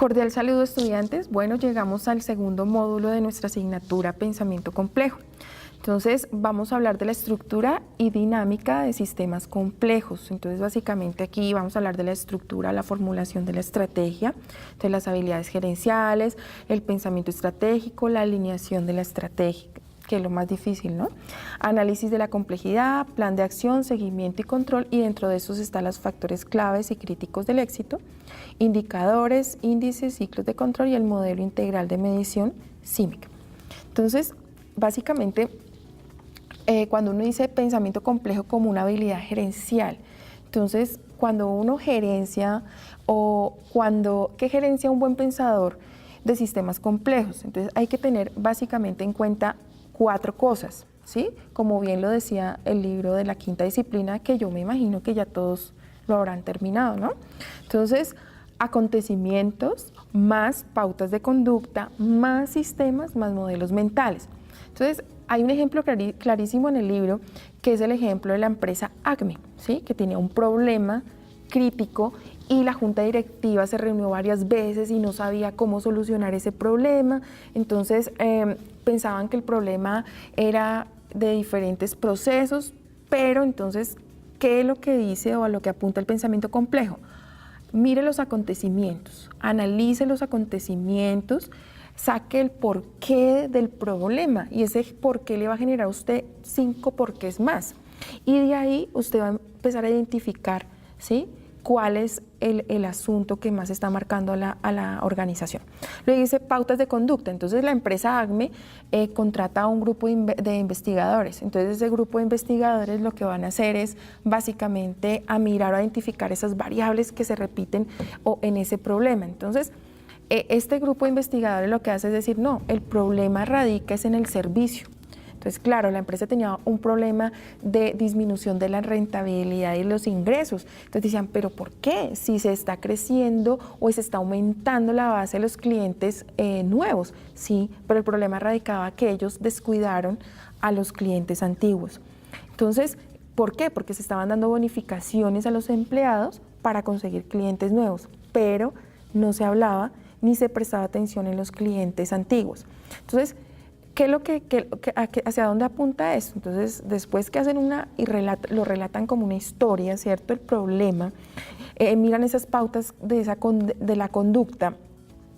Cordial saludo, estudiantes. Bueno, llegamos al segundo módulo de nuestra asignatura Pensamiento Complejo. Entonces, vamos a hablar de la estructura y dinámica de sistemas complejos. Entonces, básicamente aquí vamos a hablar de la estructura, la formulación de la estrategia, de las habilidades gerenciales, el pensamiento estratégico, la alineación de la estrategia, que es lo más difícil, ¿no? Análisis de la complejidad, plan de acción, seguimiento y control, y dentro de esos están los factores claves y críticos del éxito, indicadores, índices, ciclos de control y el modelo integral de medición CIMIC. Entonces, básicamente, cuando uno dice pensamiento complejo como una habilidad gerencial, entonces, cuando uno gerencia ¿qué gerencia un buen pensador de sistemas complejos? Entonces, hay que tener básicamente en cuenta 4 cosas, ¿sí? Como bien lo decía el libro de la quinta disciplina, que yo me imagino que ya todos lo habrán terminado, ¿no? Entonces, acontecimientos, más pautas de conducta, más sistemas, más modelos mentales. Entonces, hay un ejemplo clarísimo en el libro, que es el ejemplo de la empresa Acme, ¿sí? Que tenía un problema crítico y la junta directiva se reunió varias veces y no sabía cómo solucionar ese problema. Entonces, pensaban que el problema era de diferentes procesos, pero entonces, ¿qué es lo que dice o a lo que apunta el pensamiento complejo? Mire los acontecimientos, analice los acontecimientos, saque el porqué del problema y ese porqué le va a generar a usted 5 porqués más. Y de ahí usted va a empezar a identificar, ¿sí?, cuál es el asunto que más está marcando a la organización. Luego dice pautas de conducta. Entonces la empresa ACME contrata a un grupo de investigadores. Entonces ese grupo de investigadores lo que van a hacer es básicamente a mirar o a identificar esas variables que se repiten en ese problema. Entonces este grupo de investigadores lo que hace es decir, no, el problema radica es en el servicio. Entonces, claro, la empresa tenía un problema de disminución de la rentabilidad y los ingresos. Entonces decían, ¿pero por qué? Si se está creciendo o se está aumentando la base de los clientes nuevos. Sí, pero el problema radicaba que ellos descuidaron a los clientes antiguos. Entonces, ¿por qué? Porque se estaban dando bonificaciones a los empleados para conseguir clientes nuevos, pero no se hablaba ni se prestaba atención en los clientes antiguos. Entonces, ¿qué es hacia dónde apunta eso? Entonces, después que hacen lo relatan como una historia, ¿cierto? El problema, miran esas pautas de la conducta,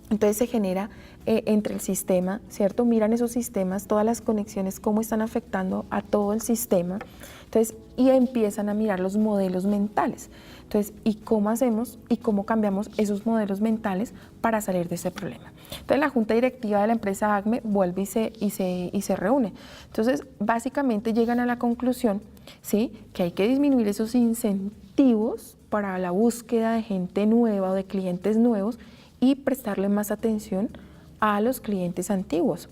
entonces se genera entre el sistema, ¿cierto? Miran esos sistemas, todas las conexiones, cómo están afectando a todo el sistema, entonces, y empiezan a mirar los modelos mentales. Entonces, ¿y cómo hacemos y cómo cambiamos esos modelos mentales para salir de ese problema? Entonces, la junta directiva de la empresa ACME vuelve y se reúne. Entonces, básicamente llegan a la conclusión, ¿sí?, que hay que disminuir esos incentivos para la búsqueda de gente nueva o de clientes nuevos y prestarle más atención a los clientes antiguos.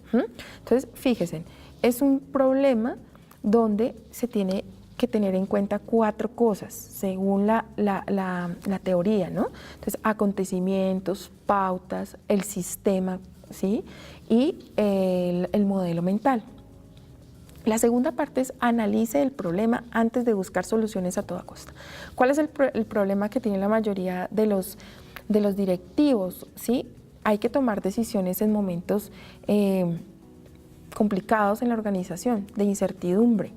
Entonces, fíjense, es un problema donde se tiene que tener en cuenta 4 cosas, según la teoría, ¿no? Entonces, acontecimientos, pautas, el sistema, ¿sí?, y el modelo mental. La segunda parte es analice el problema antes de buscar soluciones a toda costa. ¿Cuál es el problema que tiene la mayoría de los directivos? ¿Sí? Hay que tomar decisiones en momentos complicados en la organización, de incertidumbre.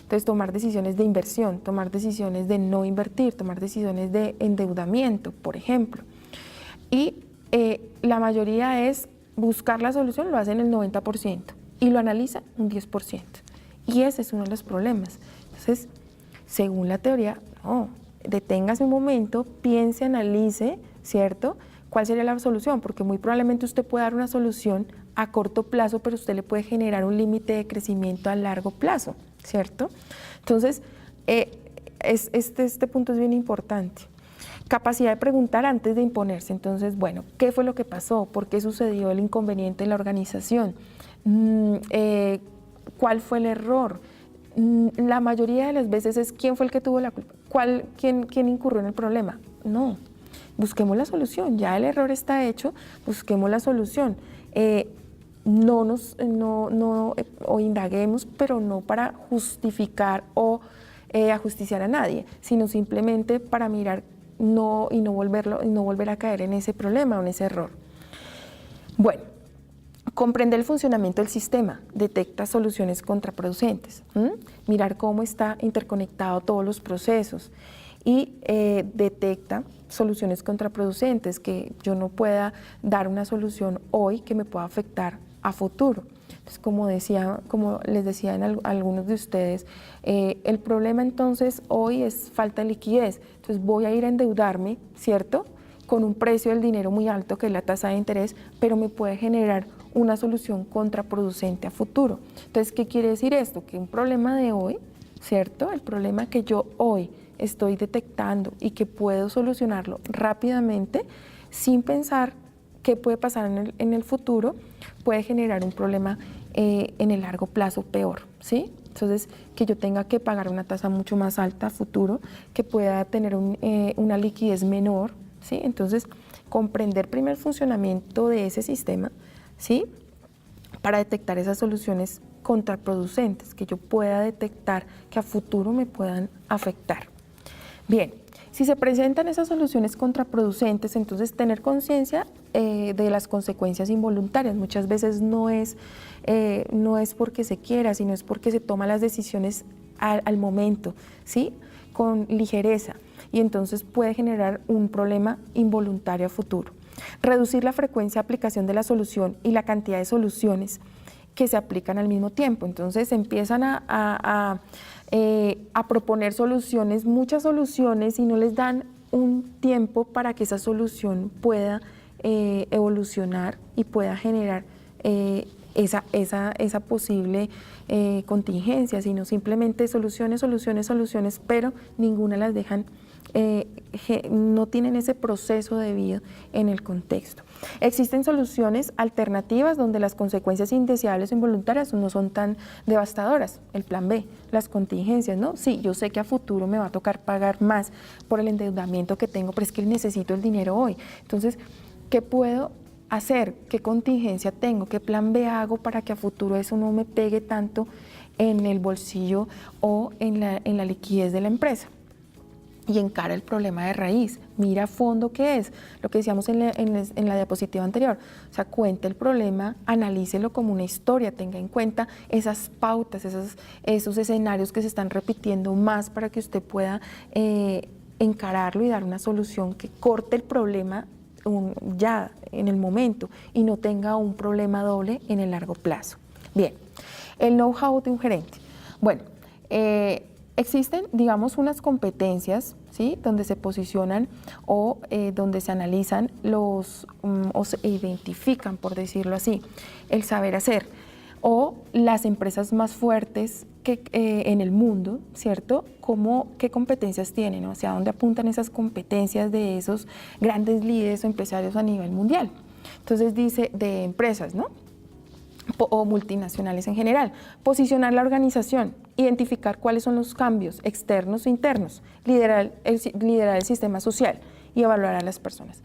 Entonces, tomar decisiones de inversión, tomar decisiones de no invertir, tomar decisiones de endeudamiento, por ejemplo. Y la mayoría es buscar la solución, lo hacen el 90% y lo analiza un 10%. Y ese es uno de los problemas. Entonces, según la teoría, no, deténgase un momento, piense, analice, ¿cierto?, ¿cuál sería la solución? Porque muy probablemente usted puede dar una solución a corto plazo, pero usted le puede generar un límite de crecimiento a largo plazo, ¿cierto? Entonces, este punto es bien importante. Capacidad de preguntar antes de imponerse. Entonces, bueno, ¿qué fue lo que pasó? ¿Por qué sucedió el inconveniente en la organización? ¿Cuál fue el error? La mayoría de las veces es ¿quién fue el que tuvo la culpa? ¿Quién incurrió en el problema? No. Busquemos la solución, ya el error está hecho, busquemos la solución. O indaguemos, pero no para justificar o ajusticiar a nadie, sino simplemente para mirar y no volver a caer en ese problema o en ese error. Bueno, comprender el funcionamiento del sistema, detecta soluciones contraproducentes, mirar cómo está interconectado todos los procesos y detecta soluciones contraproducentes, que yo no pueda dar una solución hoy que me pueda afectar a futuro. Entonces, como les decía en algunos de ustedes, el problema entonces hoy es falta de liquidez. Entonces voy a ir a endeudarme, ¿cierto?, con un precio del dinero muy alto, que es la tasa de interés, pero me puede generar una solución contraproducente a futuro. Entonces, ¿qué quiere decir esto? Que un problema de hoy, ¿cierto?, el problema que yo hoy estoy detectando y que puedo solucionarlo rápidamente sin pensar qué puede pasar en el futuro, puede generar un problema en el largo plazo peor, ¿sí? Entonces, que yo tenga que pagar una tasa mucho más alta a futuro, que pueda tener una liquidez menor, ¿sí? Entonces, comprender primero el funcionamiento de ese sistema, ¿sí?, para detectar esas soluciones contraproducentes que yo pueda detectar que a futuro me puedan afectar. Bien, si se presentan esas soluciones contraproducentes, entonces tener conciencia de las consecuencias involuntarias. Muchas veces no es porque se quiera, sino es porque se toman las decisiones al momento, ¿sí?, con ligereza, y entonces puede generar un problema involuntario a futuro. Reducir la frecuencia de aplicación de la solución y la cantidad de soluciones que se aplican al mismo tiempo. Entonces empiezan a proponer soluciones, muchas soluciones, y no les dan un tiempo para que esa solución pueda evolucionar y pueda generar esa posible contingencia, sino simplemente soluciones, pero ninguna las dejan, no tienen ese proceso debido en el contexto. Existen soluciones alternativas donde las consecuencias indeseables o involuntarias no son tan devastadoras. El plan B, las contingencias, ¿no? Sí, yo sé que a futuro me va a tocar pagar más por el endeudamiento que tengo, pero es que necesito el dinero hoy. Entonces, ¿qué puedo hacer? ¿Qué contingencia tengo? ¿Qué plan B hago para que a futuro eso no me pegue tanto en el bolsillo o en la liquidez de la empresa? Y encara el problema de raíz, mira a fondo qué es, lo que decíamos en la diapositiva anterior. O sea, cuente el problema, analícelo como una historia, tenga en cuenta esas pautas, esos escenarios que se están repitiendo más, para que usted pueda encararlo y dar una solución que corte el problema ya en el momento y no tenga un problema doble en el largo plazo. Bien, el know-how de un gerente. Bueno, existen, digamos, unas competencias, ¿sí?, donde se posicionan o donde se analizan o se identifican, por decirlo así, el saber hacer, o las empresas más fuertes en el mundo, ¿cierto? ¿Qué competencias tienen? ¿No? ¿Hacia dónde apuntan esas competencias de esos grandes líderes o empresarios a nivel mundial? Entonces dice de empresas, ¿no?, o multinacionales en general. Posicionar la organización, identificar cuáles son los cambios externos e internos, liderar el sistema social y evaluar a las personas.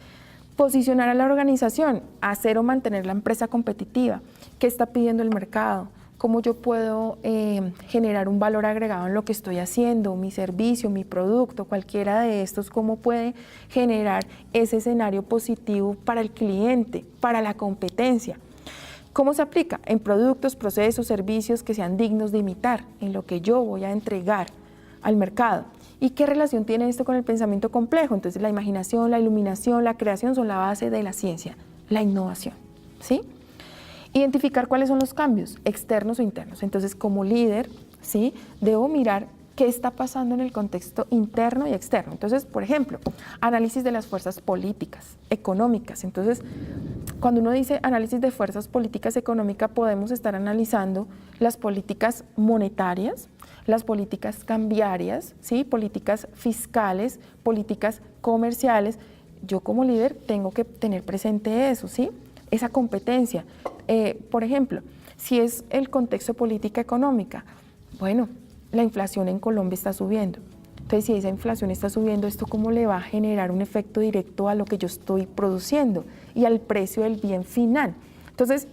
Posicionar a la organización, hacer o mantener la empresa competitiva. ¿Qué está pidiendo el mercado? ¿Cómo yo puedo generar un valor agregado en lo que estoy haciendo, mi servicio, mi producto, cualquiera de estos? ¿Cómo puede generar ese escenario positivo para el cliente, para la competencia? ¿Cómo se aplica? En productos, procesos, servicios que sean dignos de imitar, en lo que yo voy a entregar al mercado. ¿Y qué relación tiene esto con el pensamiento complejo? Entonces, la imaginación, la iluminación, la creación son la base de la ciencia, la innovación, ¿sí? Identificar cuáles son los cambios, externos o internos. Entonces, como líder, ¿sí?, debo mirar qué está pasando en el contexto interno y externo. Entonces, por ejemplo, análisis de las fuerzas políticas, económicas. Entonces, cuando uno dice análisis de fuerzas políticas económicas, podemos estar analizando las políticas monetarias, las políticas cambiarias, ¿sí?, políticas fiscales, políticas comerciales. Yo como líder tengo que tener presente eso, ¿sí?, esa competencia. Por ejemplo, si es el contexto política económica, bueno, la inflación en Colombia está subiendo. Entonces, si esa inflación está subiendo, ¿esto cómo le va a generar un efecto directo a lo que yo estoy produciendo y al precio del bien final? Entonces,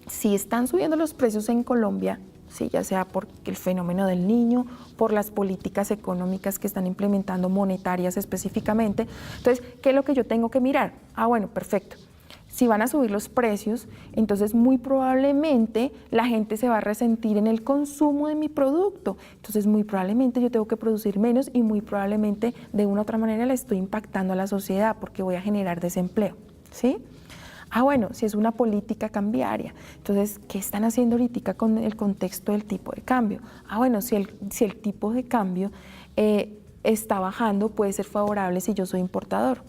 si están subiendo los precios en Colombia, ¿sí? Ya sea por el fenómeno del niño, por las políticas económicas que están implementando, monetarias específicamente. Entonces, ¿qué es lo que yo tengo que mirar? Ah, bueno, perfecto. Si van a subir los precios, entonces muy probablemente la gente se va a resentir en el consumo de mi producto. Entonces muy probablemente yo tengo que producir menos y muy probablemente de una u otra manera le estoy impactando a la sociedad porque voy a generar desempleo, ¿sí? Ah, bueno, si es una política cambiaria, entonces, ¿qué están haciendo ahorita con el contexto del tipo de cambio? Ah, bueno, si el tipo de cambio está bajando, puede ser favorable si yo soy importador.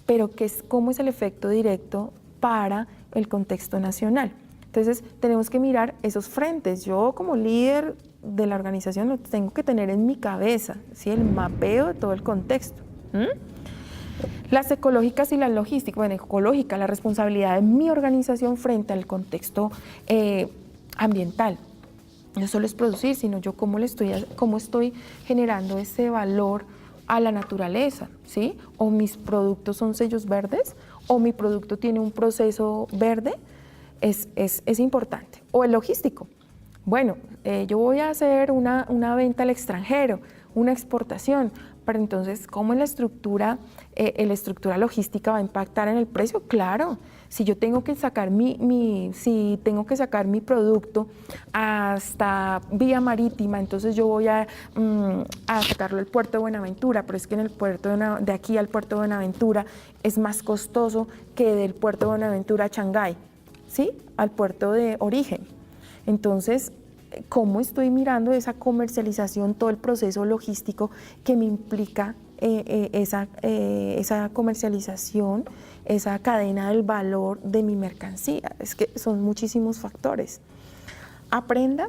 Pero ¿cómo es el efecto directo para el contexto nacional? Entonces, tenemos que mirar esos frentes. Yo, como líder de la organización, lo tengo que tener en mi cabeza, ¿sí? El mapeo de todo el contexto. Las ecológicas y las logísticas. Bueno, ecológica, la responsabilidad de mi organización frente al contexto ambiental. No solo es producir, sino yo cómo estoy generando ese valor a la naturaleza, ¿sí? O mis productos son sellos verdes, o mi producto tiene un proceso verde, es importante. O el logístico. Bueno, yo voy a hacer una venta al extranjero, una exportación, pero entonces, ¿cómo la estructura logística va a impactar en el precio? Claro, si yo tengo que sacar mi producto hasta vía marítima, entonces yo voy a sacarlo al puerto de Buenaventura, pero es que en el puerto de aquí al puerto de Buenaventura es más costoso que del puerto de Buenaventura a Shanghái, ¿sí? Al puerto de origen. Entonces, ¿cómo estoy mirando esa comercialización, todo el proceso logístico que me implica esa comercialización, esa cadena del valor de mi mercancía? Es que son muchísimos factores. Aprender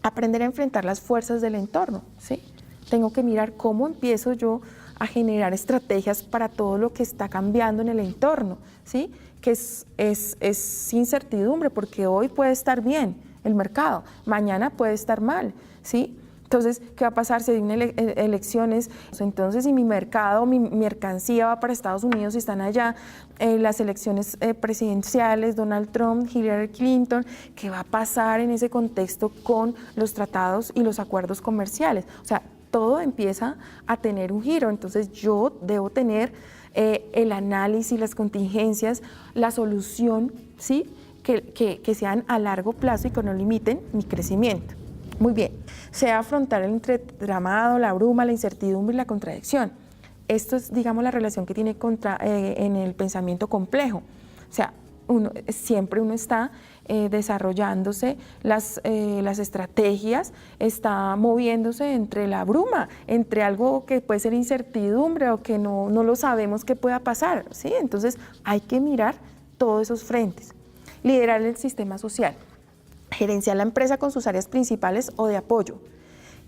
a enfrentar las fuerzas del entorno, ¿sí? Tengo que mirar cómo empiezo yo a generar estrategias para todo lo que está cambiando en el entorno, ¿sí? Que es incertidumbre, porque hoy puede estar bien el mercado, mañana puede estar mal, ¿sí? Entonces, ¿qué va a pasar si hay elecciones? Entonces, si mi mercado, mi mercancía va para Estados Unidos y están allá las elecciones presidenciales, Donald Trump, Hillary Clinton, ¿qué va a pasar en ese contexto con los tratados y los acuerdos comerciales? O sea, todo empieza a tener un giro. Entonces, yo debo tener el análisis, las contingencias, la solución, ¿sí? Que sean a largo plazo y que no limiten mi crecimiento. Muy bien, se va a afrontar el entramado, la bruma, la incertidumbre y la contradicción. Esto es, digamos, la relación que tiene en el pensamiento complejo. O sea, siempre uno está desarrollándose las estrategias, está moviéndose entre la bruma, entre algo que puede ser incertidumbre o que no lo sabemos qué pueda pasar, ¿sí? Entonces, hay que mirar todos esos frentes. Liderar el sistema social. Gerenciar la empresa con sus áreas principales o de apoyo.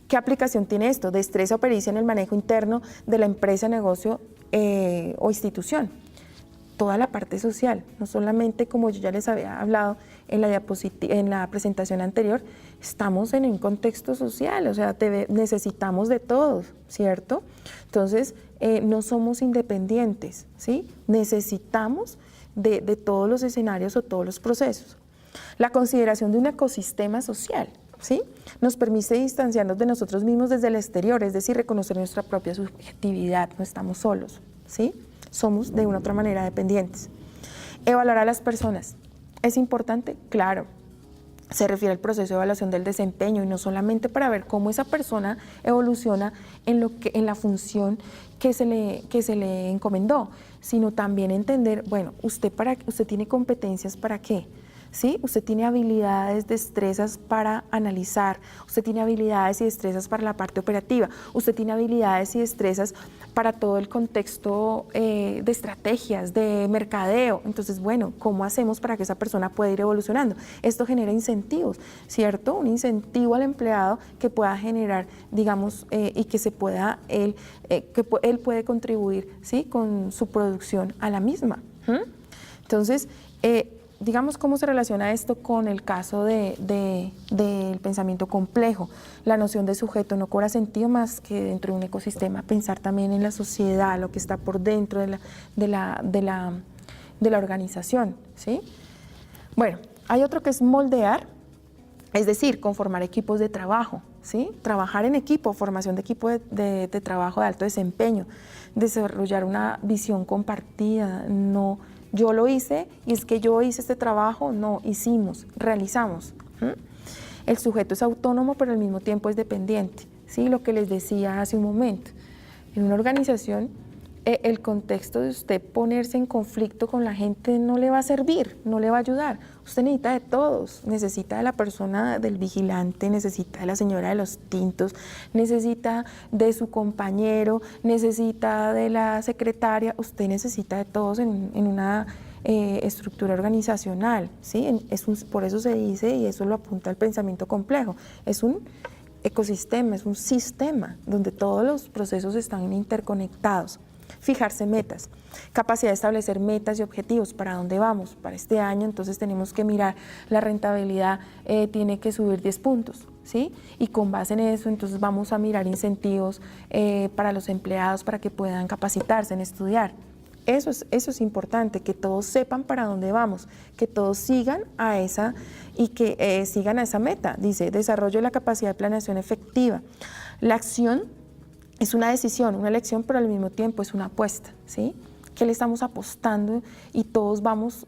¿Qué aplicación tiene esto? Destreza o pericia en el manejo interno de la empresa, negocio o institución. Toda la parte social, no solamente como yo ya les había hablado en la presentación anterior, estamos en un contexto social, o sea, necesitamos de todos, ¿cierto? Entonces, no somos independientes, ¿sí? Necesitamos de todos los escenarios o todos los procesos. La consideración de un ecosistema social, ¿sí? Nos permite distanciarnos de nosotros mismos desde el exterior, es decir, reconocer nuestra propia subjetividad, no estamos solos, ¿sí? Somos de una u otra manera dependientes. Evaluar a las personas, ¿es importante? Claro. Se refiere al proceso de evaluación del desempeño y no solamente para ver cómo esa persona evoluciona en la función que se le encomendó, sino también entender, bueno, usted tiene competencias ¿para qué? ¿Sí? Usted tiene habilidades, destrezas para analizar, usted tiene habilidades y destrezas para la parte operativa, usted tiene habilidades y destrezas para todo el contexto de estrategias, de mercadeo. Entonces, bueno, ¿cómo hacemos para que esa persona pueda ir evolucionando? Esto genera incentivos, ¿cierto? Un incentivo al empleado que pueda generar, digamos, y que él puede contribuir, ¿sí? Con su producción a la misma. Entonces, digamos, ¿cómo se relaciona esto con el caso del pensamiento complejo? La noción de sujeto no cobra sentido más que dentro de un ecosistema, pensar también en la sociedad, lo que está por dentro de la organización, ¿sí? Bueno, hay otro que es moldear Es decir, conformar equipos de trabajo, ¿sí? Trabajar en equipo, formación de equipo de trabajo de alto desempeño, desarrollar una visión compartida, no yo lo hice y es que yo hice este trabajo, no, hicimos, realizamos. El sujeto es autónomo pero al mismo tiempo es dependiente, ¿sí? Lo que les decía hace un momento. En una organización, el contexto de usted ponerse en conflicto con la gente no le va a servir, no le va a ayudar. Usted necesita de todos, necesita de la persona, del vigilante, necesita de la señora de los tintos, necesita de su compañero, necesita de la secretaria, usted necesita de todos en una estructura organizacional, ¿sí? Por eso se dice, y eso lo apunta el pensamiento complejo, es un ecosistema, es un sistema donde todos los procesos están interconectados. Fijarse metas, capacidad de establecer metas y objetivos, para dónde vamos, para este año, entonces tenemos que mirar la rentabilidad, tiene que subir 10 puntos, ¿sí? Y con base en eso, entonces vamos a mirar incentivos para los empleados para que puedan capacitarse en estudiar. Eso es importante, que todos sepan para dónde vamos, que todos sigan a esa y que sigan a esa meta. Dice, desarrollo de la capacidad de planeación efectiva. La acción es una decisión, una elección, pero al mismo tiempo es una apuesta, ¿sí? Que le estamos apostando y todos vamos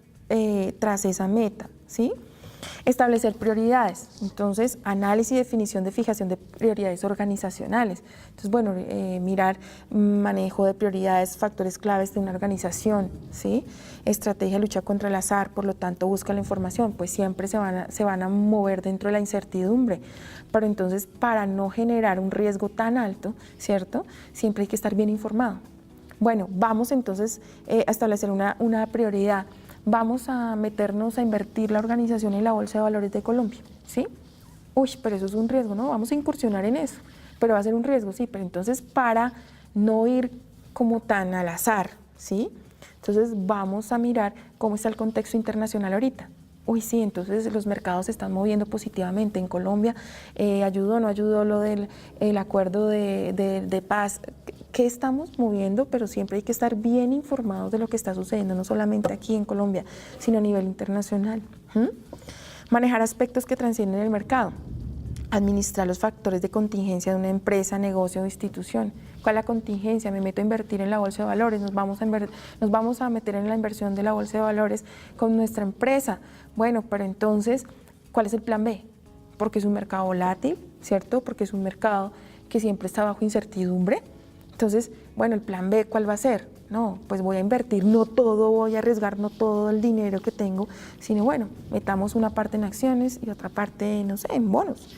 tras esa meta, ¿sí? Establecer prioridades, entonces análisis y definición de fijación de prioridades organizacionales. Entonces, bueno, mirar manejo de prioridades, factores claves de una organización, ¿sí? Estrategia de lucha contra el azar, por lo tanto busca la información, pues siempre se van a mover dentro de la incertidumbre, pero entonces para no generar un riesgo tan alto, ¿cierto? Siempre hay que estar bien informado. Bueno, vamos entonces a establecer una prioridad. Vamos a meternos a invertir la organización en la Bolsa de Valores de Colombia, ¿sí? Uy, pero eso es un riesgo, ¿no? Vamos a incursionar en eso, pero va a ser un riesgo, sí, pero entonces para no ir como tan al azar, ¿sí? Entonces vamos a mirar cómo está el contexto internacional ahorita. Uy, sí, entonces los mercados se están moviendo positivamente. En Colombia, ¿ayudó o no ayudó lo del acuerdo de paz? ¿Qué estamos moviendo? Pero siempre hay que estar bien informados de lo que está sucediendo, no solamente aquí en Colombia, sino a nivel internacional. Manejar aspectos que trascienden el mercado. Administrar los factores de contingencia de una empresa, negocio o institución. ¿Cuál es la contingencia? Me meto a invertir en la Bolsa de Valores, nos vamos a meter en la inversión de la Bolsa de Valores con nuestra empresa. Bueno, pero entonces, ¿cuál es el plan B? Porque es un mercado volátil, ¿cierto? Porque es un mercado que siempre está bajo incertidumbre. Entonces, bueno, el plan B, ¿cuál va a ser? No, pues voy a invertir, no todo, voy a arriesgar, no todo el dinero que tengo, sino bueno, metamos una parte en acciones y otra parte, no sé, en bonos.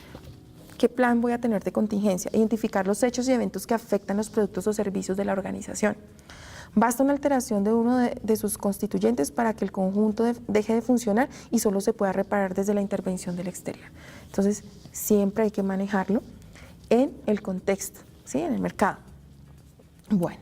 ¿Qué plan voy a tener de contingencia? Identificar los hechos y eventos que afectan los productos o servicios de la organización. Basta una alteración de uno de sus constituyentes para que el conjunto deje de funcionar y solo se pueda reparar desde la intervención del exterior. Entonces, siempre hay que manejarlo en el contexto, ¿sí? En el mercado. Bueno,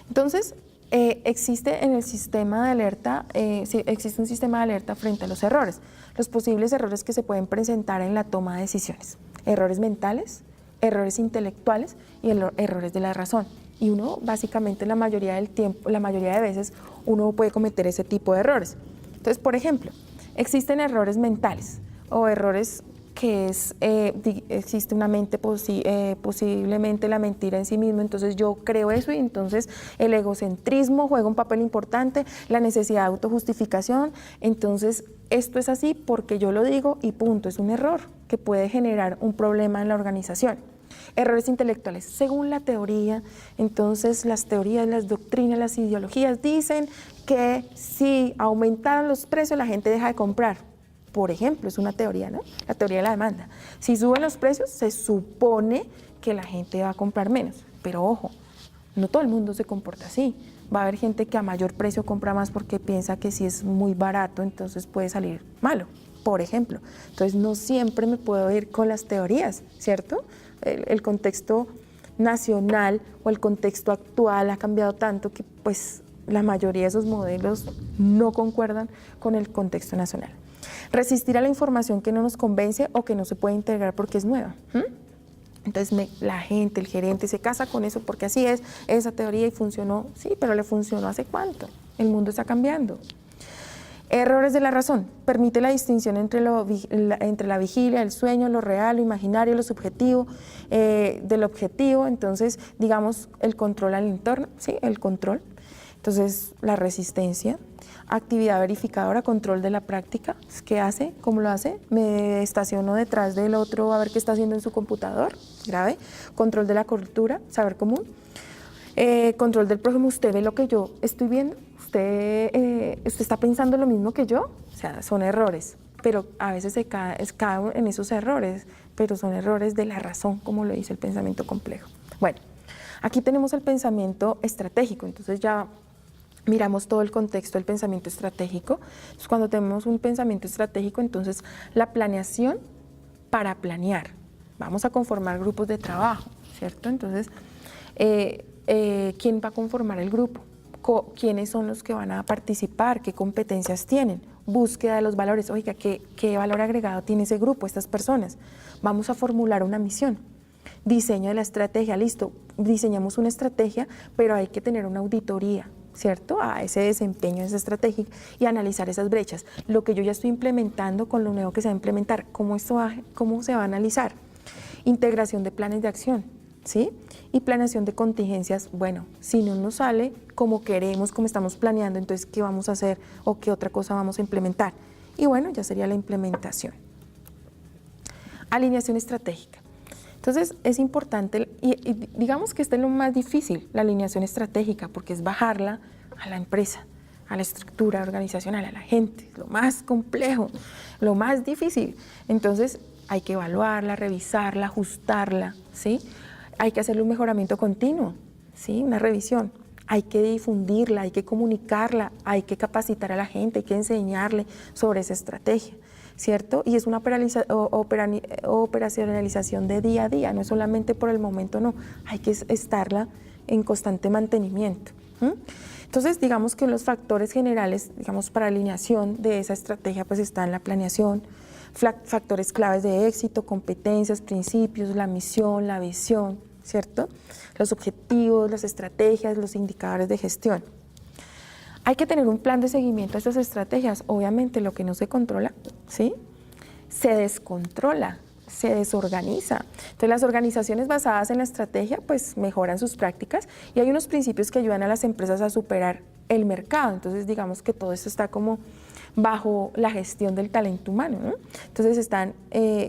entonces existe en el sistema de alerta, existe un sistema de alerta frente a los errores, los posibles errores que se pueden presentar en la toma de decisiones, errores mentales, errores intelectuales y errores de la razón. Y uno básicamente la mayoría del tiempo, la mayoría de veces uno puede cometer ese tipo de errores. Entonces, por ejemplo, existen errores mentales o errores que existe una mente, posiblemente la mentira en sí mismo, entonces yo creo eso y entonces el egocentrismo juega un papel importante, la necesidad de autojustificación, entonces esto es así porque yo lo digo y punto, es un error que puede generar un problema en la organización. Errores intelectuales, según la teoría, entonces las teorías, las doctrinas, las ideologías dicen que si aumentaran los precios la gente deja de comprar. Por ejemplo, es una teoría, ¿no? La teoría de la demanda. Si suben los precios, se supone que la gente va a comprar menos. Pero ojo, no todo el mundo se comporta así. Va a haber gente que a mayor precio compra más porque piensa que si es muy barato, entonces puede salir malo, por ejemplo. Entonces, no siempre me puedo ir con las teorías, ¿cierto? El contexto nacional o el contexto actual ha cambiado tanto que pues la mayoría de esos modelos no concuerdan con el contexto nacional. Resistir a la información que no nos convence o que no se puede integrar porque es nueva. Entonces la gente, el gerente se casa con eso porque así es esa teoría y funcionó. Sí, pero le funcionó ¿hace cuánto? El mundo está cambiando. Errores de la razón. Permite la distinción entre la vigilia, el sueño, lo real, lo imaginario, lo subjetivo, del objetivo. Entonces, digamos, el control al entorno, ¿sí? El control. Entonces, la resistencia. Actividad verificadora, control de la práctica. ¿Qué hace? ¿Cómo lo hace? Me estaciono detrás del otro a ver qué está haciendo en su computador. Grave. Control de la cultura, saber común. Control del prójimo, usted ve lo que yo estoy viendo, usted está pensando lo mismo que yo, o sea, son errores, pero a veces se cae en esos errores, pero son errores de la razón, como lo dice el pensamiento complejo. Bueno, aquí tenemos el pensamiento estratégico, entonces ya miramos todo el contexto del pensamiento estratégico. Entonces, cuando tenemos un pensamiento estratégico, entonces la planeación para planear, vamos a conformar grupos de trabajo, ¿cierto? Entonces, ¿quién va a conformar el grupo? ¿Quiénes son los que van a participar? ¿Qué competencias tienen? Búsqueda de los valores. Oiga, ¿qué valor agregado tiene ese grupo, estas personas? Vamos a formular una misión. Diseño de la estrategia, listo. Diseñamos una estrategia, pero hay que tener una auditoría, ¿cierto? A ese desempeño de esa estrategia y analizar esas brechas. Lo que yo ya estoy implementando con lo nuevo que se va a implementar, ¿cómo se va a analizar? Integración de planes de acción, ¿sí? Y planeación de contingencias. Bueno, si no nos sale como queremos, como estamos planeando, entonces ¿qué vamos a hacer o qué otra cosa vamos a implementar? Y bueno, ya sería la implementación. Alineación estratégica. Entonces es importante, y digamos que este es lo más difícil, la alineación estratégica, porque es bajarla a la empresa, a la estructura organizacional, a la gente, lo más complejo, lo más difícil. Entonces hay que evaluarla, revisarla, ajustarla, ¿sí? Hay que hacerle un mejoramiento continuo, ¿sí? Una revisión. Hay que difundirla, hay que comunicarla, hay que capacitar a la gente, hay que enseñarle sobre esa estrategia, ¿cierto? Y es una operacionalización de día a día, no es solamente por el momento, no, hay que estarla en constante mantenimiento. Entonces, digamos que los factores generales, digamos, para alineación de esa estrategia, pues están la planeación, factores claves de éxito, competencias, principios, la misión, la visión, ¿cierto? Los objetivos, las estrategias, los indicadores de gestión. Hay que tener un plan de seguimiento a estas estrategias. Obviamente lo que no se controla, ¿sí? Se descontrola, se desorganiza. Entonces las organizaciones basadas en la estrategia pues mejoran sus prácticas y hay unos principios que ayudan a las empresas a superar el mercado. Entonces digamos que todo esto está como bajo la gestión del talento humano, ¿no? Entonces están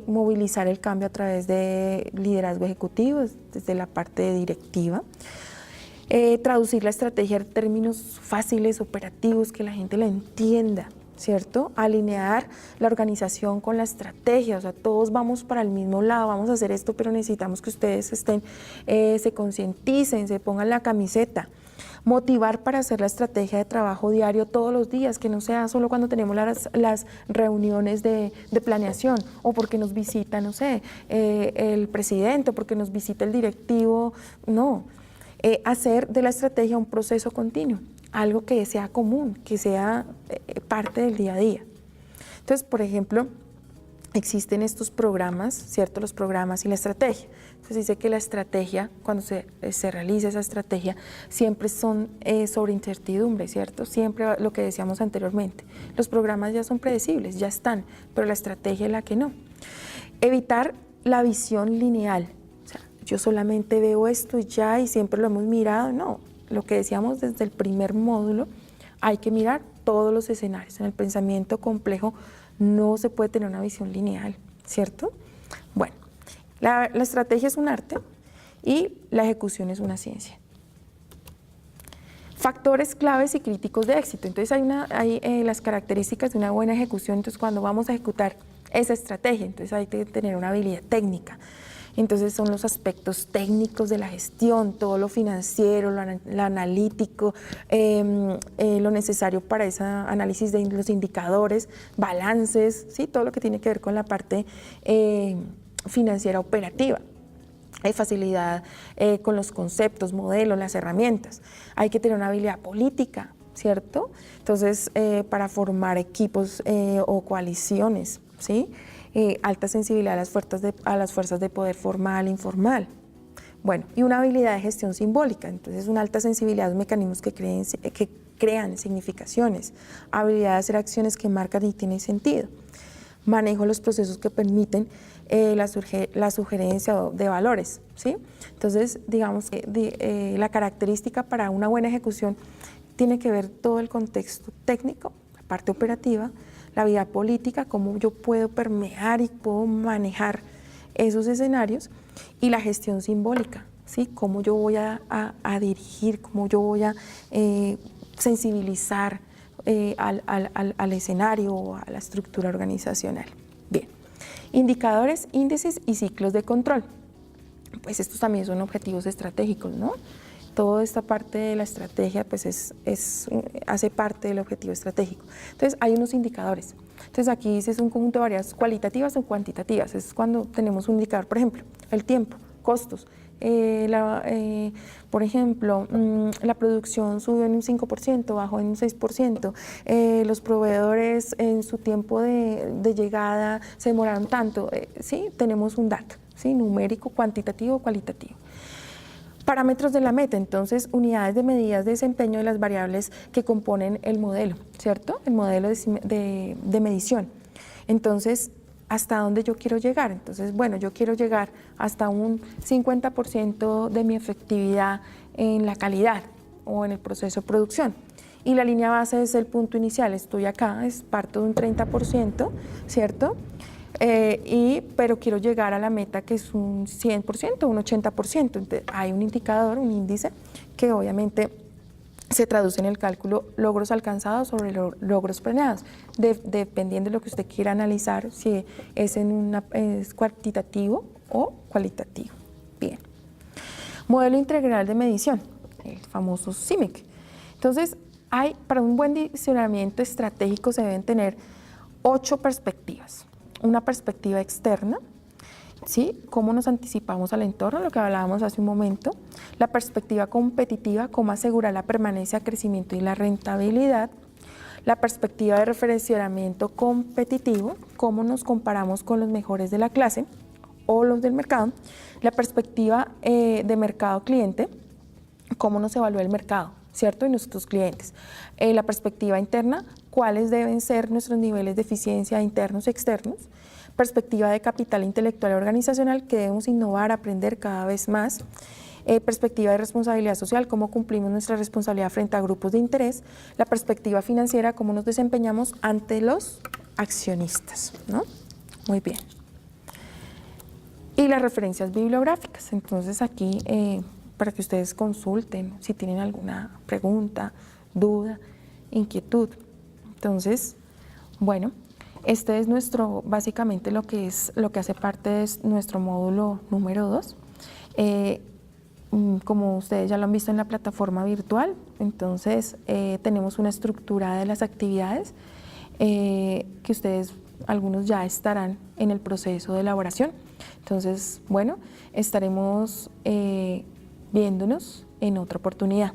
movilizar el cambio a través de liderazgo ejecutivo, desde la parte directiva. Traducir la estrategia en términos fáciles, operativos, que la gente la entienda, ¿cierto? Alinear la organización con la estrategia, o sea, todos vamos para el mismo lado, vamos a hacer esto, pero necesitamos que ustedes estén, se concienticen, se pongan la camiseta. Motivar para hacer la estrategia de trabajo diario todos los días, que no sea solo cuando tenemos las reuniones de planeación o porque nos visita, no sé, el presidente o porque nos visita el directivo, no. Hacer de la estrategia un proceso continuo, algo que sea común, que sea parte del día a día. Entonces, por ejemplo, existen estos programas, ¿cierto? Los programas y la estrategia. Entonces dice que la estrategia, cuando se realiza esa estrategia, siempre son sobre incertidumbre, ¿cierto? Siempre lo que decíamos anteriormente. Los programas ya son predecibles, ya están, pero la estrategia es la que no. Evitar la visión lineal. O sea, yo solamente veo esto y ya, y siempre lo hemos mirado. No, lo que decíamos desde el primer módulo, hay que mirar todos los escenarios. En el pensamiento complejo no se puede tener una visión lineal, ¿cierto? Bueno, la estrategia es un arte y la ejecución es una ciencia. Factores claves y críticos de éxito. Entonces hay las características de una buena ejecución. Entonces cuando vamos a ejecutar esa estrategia, entonces hay que tener una habilidad técnica. Entonces son los aspectos técnicos de la gestión, todo lo financiero, lo analítico, lo necesario para ese análisis de los indicadores, balances, ¿sí? Todo lo que tiene que ver con la parte financiera operativa. Hay facilidad con los conceptos, modelos, las herramientas. Hay que tener una habilidad política, ¿cierto? Entonces, para formar equipos o coaliciones, ¿sí? Alta sensibilidad a las fuerzas de poder formal e informal. Bueno, y una habilidad de gestión simbólica. Entonces, una alta sensibilidad a los mecanismos que crean significaciones, habilidad de hacer acciones que marcan y tienen sentido, manejo los procesos que permiten la sugerencia de valores, ¿sí? Entonces, digamos que la característica para una buena ejecución tiene que ver todo el contexto técnico, la parte operativa, la vida política, cómo yo puedo permear y puedo manejar esos escenarios, y la gestión simbólica, ¿sí? Cómo yo voy a dirigir, cómo yo voy a sensibilizar al escenario o a la estructura organizacional. Bien, indicadores, índices y ciclos de control. Pues estos también son objetivos estratégicos, ¿no? Toda esta parte de la estrategia pues hace parte del objetivo estratégico. Entonces hay unos indicadores. Entonces aquí es un conjunto de variables cualitativas o cuantitativas. Es cuando tenemos un indicador, por ejemplo, el tiempo, costos. Por ejemplo, la producción subió en un 5%, bajó en un 6%, los proveedores en su tiempo de llegada se demoraron tanto, ¿sí? Tenemos un dato, ¿sí? Numérico, cuantitativo o cualitativo. Parámetros de la meta, entonces unidades de medidas de desempeño de las variables que componen el modelo, ¿cierto? El modelo de medición. Entonces, ¿hasta dónde yo quiero llegar? Entonces, bueno, yo quiero llegar hasta un 50% de mi efectividad en la calidad o en el proceso de producción. Y la línea base es el punto inicial, estoy acá, parto de un 30%, ¿cierto? Pero quiero llegar a la meta que es un 100%, un 80%. Entonces, hay un indicador, un índice, que obviamente se traduce en el cálculo logros alcanzados sobre logros planeados, dependiendo de lo que usted quiera analizar, si es es cuantitativo o cualitativo. Bien. Modelo integral de medición, el famoso CIMIC. Entonces, para un buen diseñamiento estratégico se deben tener 8 perspectivas. Una perspectiva externa, ¿sí? Cómo nos anticipamos al entorno, lo que hablábamos hace un momento. La perspectiva competitiva, cómo asegurar la permanencia, crecimiento y la rentabilidad. La perspectiva de referenciamiento competitivo, cómo nos comparamos con los mejores de la clase o los del mercado. La perspectiva de mercado cliente, cómo nos evalúa el mercado, ¿cierto? Y nuestros clientes. La perspectiva interna, cuáles deben ser nuestros niveles de eficiencia internos y externos. Perspectiva de capital intelectual y organizacional, que debemos innovar, aprender cada vez más. Perspectiva de responsabilidad social, cómo cumplimos nuestra responsabilidad frente a grupos de interés. La perspectiva financiera, cómo nos desempeñamos ante los accionistas, ¿no? Muy bien. Y las referencias bibliográficas. Entonces aquí, para que ustedes consulten si tienen alguna pregunta, duda, inquietud. Entonces, bueno, este es básicamente lo que hace parte de nuestro módulo número 2. Como ustedes ya lo han visto en la plataforma virtual, entonces tenemos una estructura de las actividades que ustedes, algunos ya estarán en el proceso de elaboración. Entonces, bueno, estaremos viéndonos en otra oportunidad.